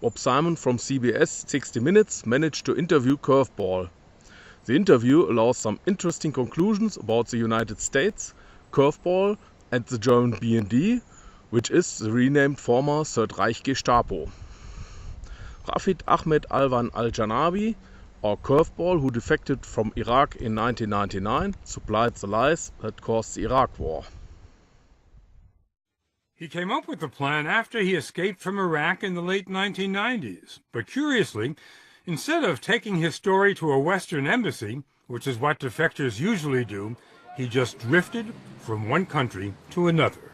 Bob Simon from CBS 60 Minutes managed to interview Curveball. The interview allows some interesting conclusions about the United States, Curveball and the German BND, which is the renamed former Third Reich Gestapo. Rafid Ahmed Alwan al-Janabi, or Curveball, who defected from Iraq in 1999, supplied the lies that caused the Iraq War. He came up with the plan after he escaped from Iraq in the late 1990s. But curiously, instead of taking his story to a Western embassy, which is what defectors usually do, he just drifted from one country to another.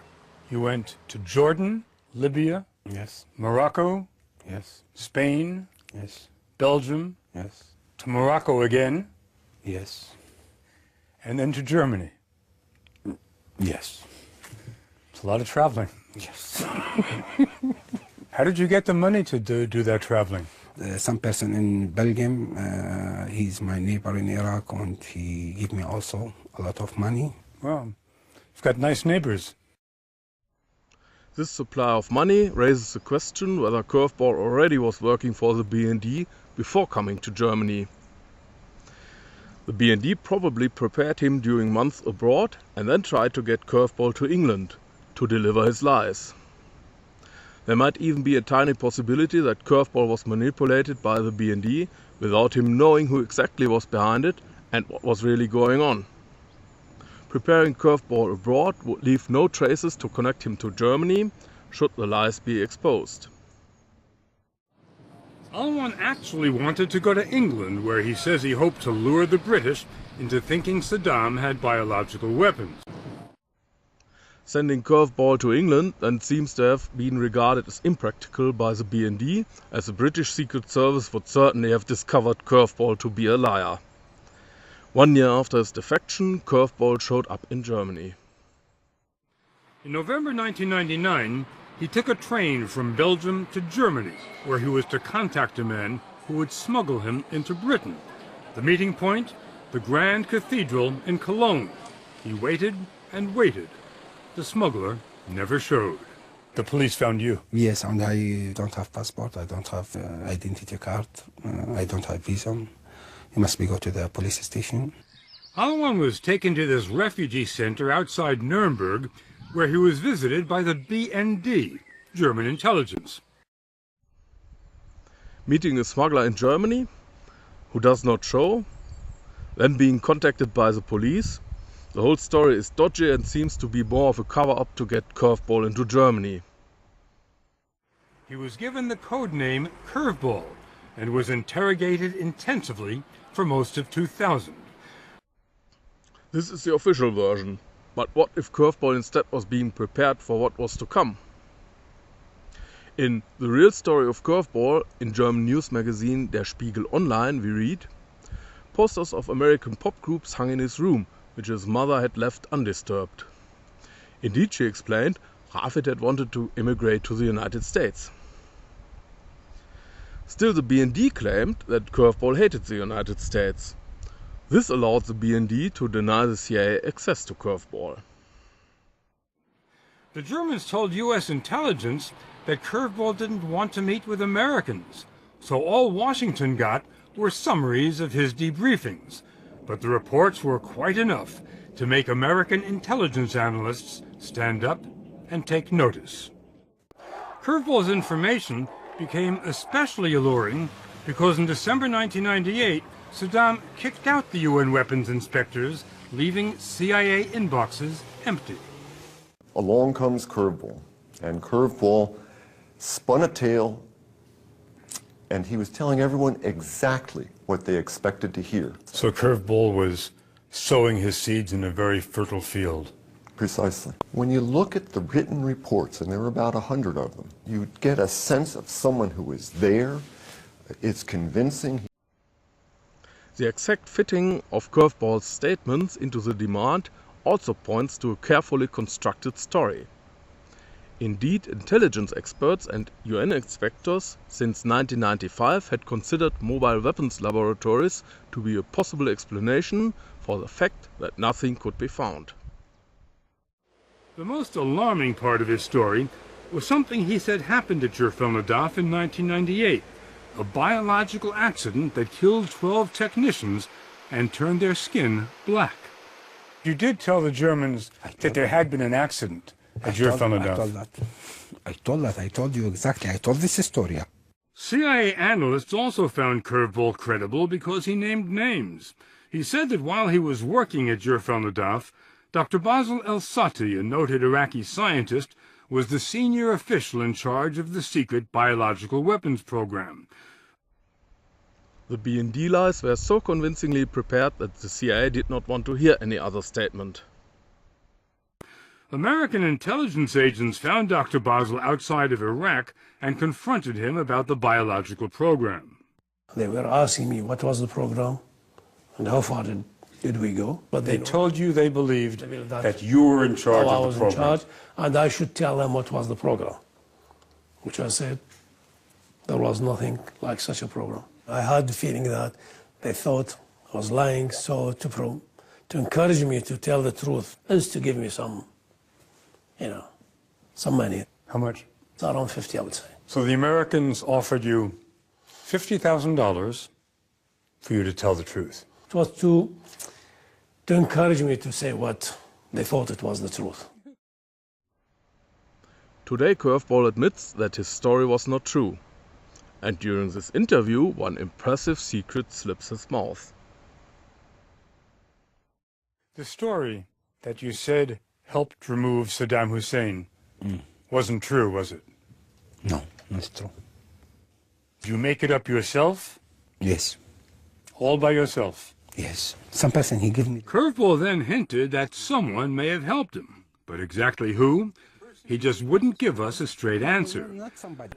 He went to Jordan, Libya, Yes. Morocco, Yes. Spain, Yes. Belgium, Yes. to Morocco again, Yes. and then to Germany. Yes. It's a lot of traveling. Yes. How did you get the money to do that traveling? Some person in Belgium, he's my neighbor in Iraq, and he gave me also a lot of money. Well, you've got nice neighbors. This supply of money raises the question whether Curveball already was working for the BND before coming to Germany. The BND probably prepared him during months abroad and then tried to get Curveball to England to deliver his lies. There might even be a tiny possibility that Curveball was manipulated by the BND without him knowing who exactly was behind it and what was really going on. Preparing Curveball abroad would leave no traces to connect him to Germany, should the lies be exposed. Alwan actually wanted to go to England, where he says he hoped to lure the British into thinking Saddam had biological weapons. Sending Curveball to England then seems to have been regarded as impractical by the BND, as the British Secret Service would certainly have discovered Curveball to be a liar. 1 year after his defection, Curveball showed up in Germany. In November 1999, he took a train from Belgium to Germany, where he was to contact a man who would smuggle him into Britain. The meeting point, the Grand Cathedral in Cologne. He waited and waited. The smuggler never showed. The police found you. Yes, and I don't have passport, I don't have identity card, I don't have visa. You must go to the police station. Alwan was taken to this refugee center outside Nuremberg, where he was visited by the BND, German intelligence. Meeting a smuggler in Germany, who does not show, then being contacted by the police. The whole story is dodgy and seems to be more of a cover-up to get Curveball into Germany. He was given the code name Curveball and was interrogated intensively for most of 2000. This is the official version, but what if Curveball instead was being prepared for what was to come? In The Real Story of Curveball, in German news magazine Der Spiegel Online, we read, posters of American pop groups hung in his room, which his mother had left undisturbed. Indeed, she explained, Rafid had wanted to immigrate to the United States. Still, the BND claimed that Curveball hated the United States. This allowed the BND to deny the CIA access to Curveball. The Germans told U.S. intelligence that Curveball didn't want to meet with Americans, so all Washington got were summaries of his debriefings. But the reports were quite enough to make American intelligence analysts stand up and take notice. Curveball's information became especially alluring because in December 1998, Saddam kicked out the UN weapons inspectors, leaving CIA inboxes empty. Along comes Curveball, and Curveball spun a tale, and he was telling everyone exactly what they expected to hear. So Curveball was sowing his seeds in a very fertile field. Precisely. When you look at the written reports, and there are about 100 of them, you get a sense of someone who was there. It's convincing. The exact fitting of Curveball's statements into the demand also points to a carefully constructed story. Indeed, intelligence experts and UN inspectors since 1995 had considered mobile weapons laboratories to be a possible explanation for the fact that nothing could be found. The most alarming part of his story was something he said happened at Gerfelnadaf in 1998, a biological accident that killed 12 technicians and turned their skin black. You did tell the Germans that there had been an accident at Gerfelnadaf. I told you exactly. I told this story. CIA analysts also found Curveball credible because he named names. He said that while he was working at Gerfelnadaf, Dr. Basel El-Sati, a noted Iraqi scientist, was the senior official in charge of the secret biological weapons program. The BND lies were so convincingly prepared that the CIA did not want to hear any other statement. American intelligence agents found Dr. Basel outside of Iraq and confronted him about the biological program. They were asking me what was the program and how far did we go. But they told you they believed that you were in charge of the program. I was in charge, and I should tell them what was the program, which I said there was nothing like such a program. I had the feeling that they thought I was lying, so to encourage me to tell the truth is to give me some money. How much? It's around 50, I would say. So the Americans offered you $50,000 for you to tell the truth. It was to encourage me to say what they thought it was the truth. Today Curveball admits that his story was not true. And during this interview, one impressive secret slips his mouth. The story that you said helped remove Saddam Hussein wasn't true, was it? No, not true. Did you make it up yourself? Yes. All by yourself? Yes. Some person he gave me. Curveball then hinted that someone may have helped him. But exactly who? He just wouldn't give us a straight answer. Not somebody.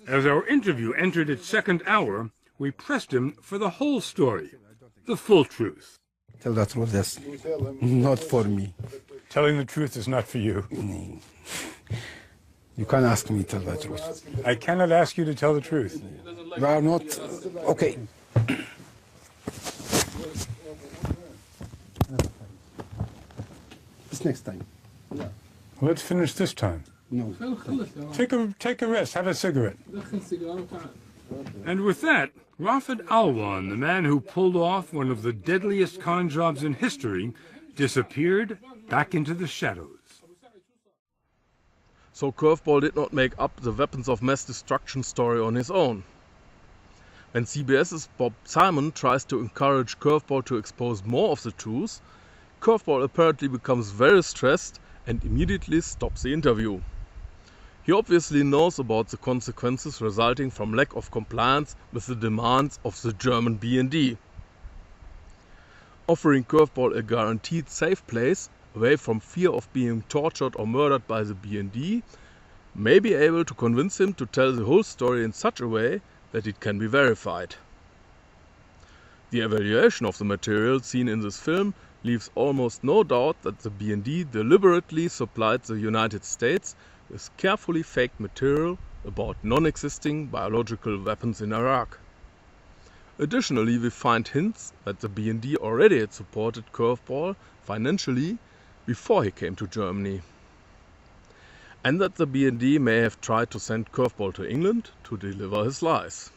As our interview entered its second hour, we pressed him for the whole story, the full truth. Tell the truth, that's not for me. Telling the truth is not for you. You can't ask me to tell the truth. I cannot ask you to tell the truth. You are not... Okay. It's next time. Let's finish this time. No. Take a rest, have a cigarette. And with that, Rafid Alwan, the man who pulled off one of the deadliest con jobs in history, disappeared back into the shadows. So Curveball did not make up the weapons of mass destruction story on his own. When CBS's Bob Simon tries to encourage Curveball to expose more of the truth, Curveball apparently becomes very stressed and immediately stops the interview. He obviously knows about the consequences resulting from lack of compliance with the demands of the German BND. Offering Curveball a guaranteed safe place, away from fear of being tortured or murdered by the BND, may be able to convince him to tell the whole story in such a way that it can be verified. The evaluation of the material seen in this film leaves almost no doubt that the BND deliberately supplied the United States with carefully faked material about non-existing biological weapons in Iraq. Additionally, we find hints that the BND already had supported Curveball financially before he came to Germany, and that the BND may have tried to send Curveball to England to deliver his lies.